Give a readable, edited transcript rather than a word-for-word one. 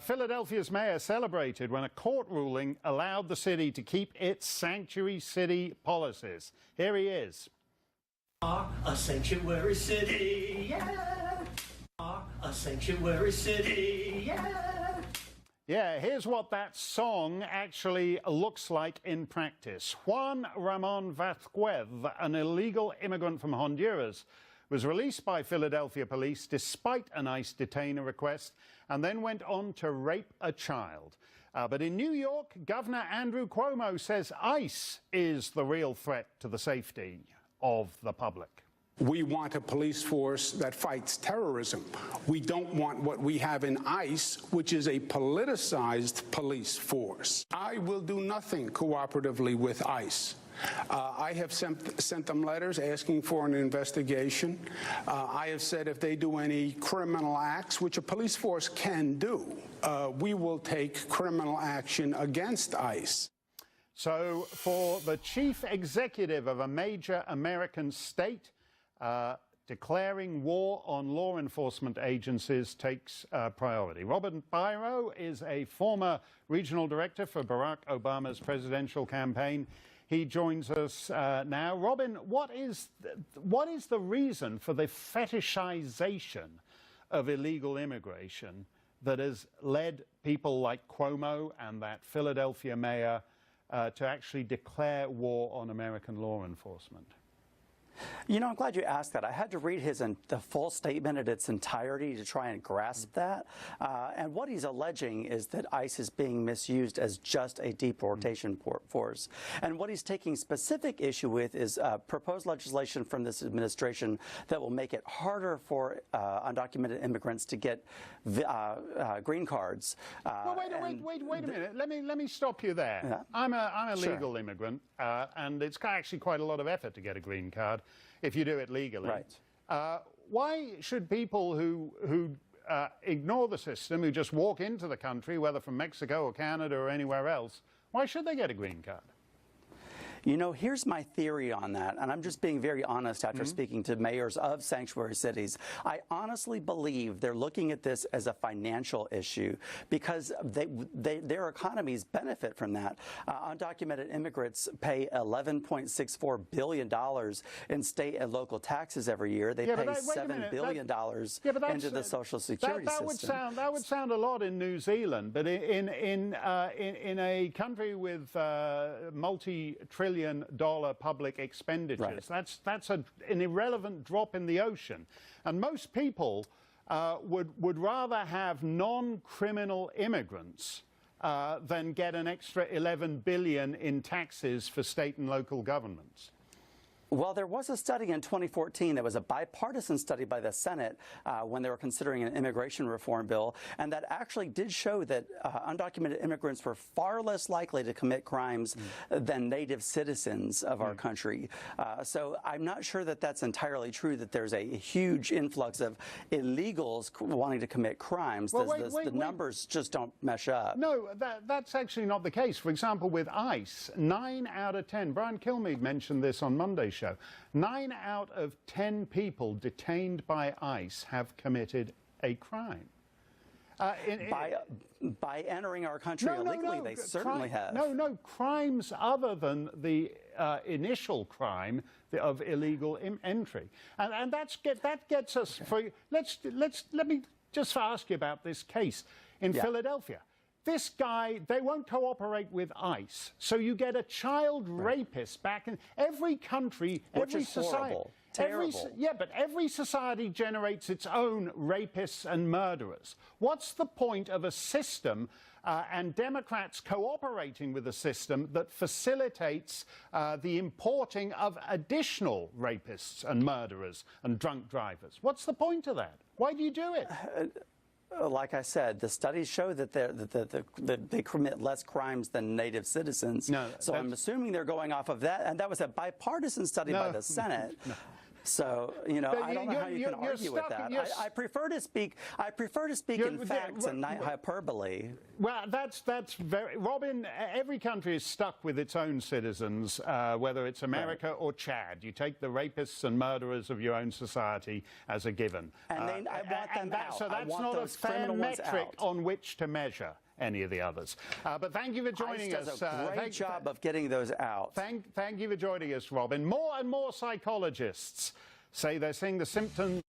Philadelphia's mayor celebrated when a court ruling allowed the city to keep its sanctuary city policies. Here he is. A sanctuary city, yeah. A sanctuary city, yeah. Yeah, here's what that song actually looks like in practice. Juan Ramon Vasquez, an illegal immigrant from Honduras, was released by Philadelphia police despite an ICE detainer request and then went on to rape a child. But in New York, Governor Andrew Cuomo says ICE is the real threat to the safety of the public. We want a police force that fights terrorism. We don't want what we have in ICE, which is a politicized police force. I will do nothing cooperatively with ICE. I have sent them letters asking for an investigation. I have said if they do any criminal acts, which a police force can do, we will take criminal action against ICE. So for the chief executive of a major American state, declaring war on law enforcement agencies takes priority. Robert Biro is a former regional director for Barack Obama's presidential campaign. He joins us now. Robin, what is the reason for the fetishization of illegal immigration that has led people like Cuomo and that Philadelphia mayor to actually declare war on American law enforcement? You know, I'm glad you asked that. I had to read the full statement in its entirety to try and grasp that. And what he's alleging is that ICE is being misused as just a deportation force. And what he's taking specific issue with is proposed legislation from this administration that will make it harder for undocumented immigrants to get green cards. Well, wait a minute. Let me stop you there. Yeah. I'm a legal immigrant, and it's actually quite a lot of effort to get a green card if you do it legally. Right. Why should people who ignore the system, who just walk into the country, whether from Mexico or Canada or anywhere else, why should they get a green card? You know, here's my theory on that, and I'm just being very honest after speaking to mayors of sanctuary cities. I honestly believe they're looking at this as a financial issue because their economies benefit from that. Undocumented immigrants pay $11.64 billion in state and local taxes every year. They pay $7 billion into the Social Security system. That would sound a lot in New Zealand, but in a country with multi-trillion dollar public expenditures. Right. That's an irrelevant drop in the ocean. And most people would rather have non-criminal immigrants than get an extra $11 billion in taxes for state and local governments. Well, there was a study in 2014 that was a bipartisan study by the Senate when they were considering an immigration reform bill, and that actually did show that undocumented immigrants were far less likely to commit crimes than native citizens of our country. So I'm not sure that that's entirely true, that there's a huge influx of illegals wanting to commit crimes. The numbers just don't mesh up. No, that's actually not the case. For example, with ICE, 9 out of 10, Brian Kilmeade mentioned this on Monday's show, 9 out of 10 people detained by ICE have committed a crime. By entering our country illegally, they certainly have. No, crimes other than the initial crime of illegal entry, and that gets us. Let me just ask you about this case in Philadelphia. This guy, they won't cooperate with ICE, so you get a child rapist back in every country, every society. Terrible. But every society generates its own rapists and murderers. What's the point of a system and Democrats cooperating with a system that facilitates the importing of additional rapists and murderers and drunk drivers? What's the point of that? Why do you do it? Like I said, the studies show that they commit less crimes than native citizens. So I'm assuming they're going off of that. And that was a bipartisan study by the Senate. So, you know, I don't know how you can argue with that. I prefer to speak in facts and not hyperbole. Well, that's very, Robin, every country is stuck with its own citizens, whether it's America or Chad. You take the rapists and murderers of your own society as a given. And I want them out. So that's not a fair metric on which to measure any of the others. But thank you for joining us. ICE does a great job of getting those out. Thank you for joining us, Robin. More and more psychologists say they're seeing the symptoms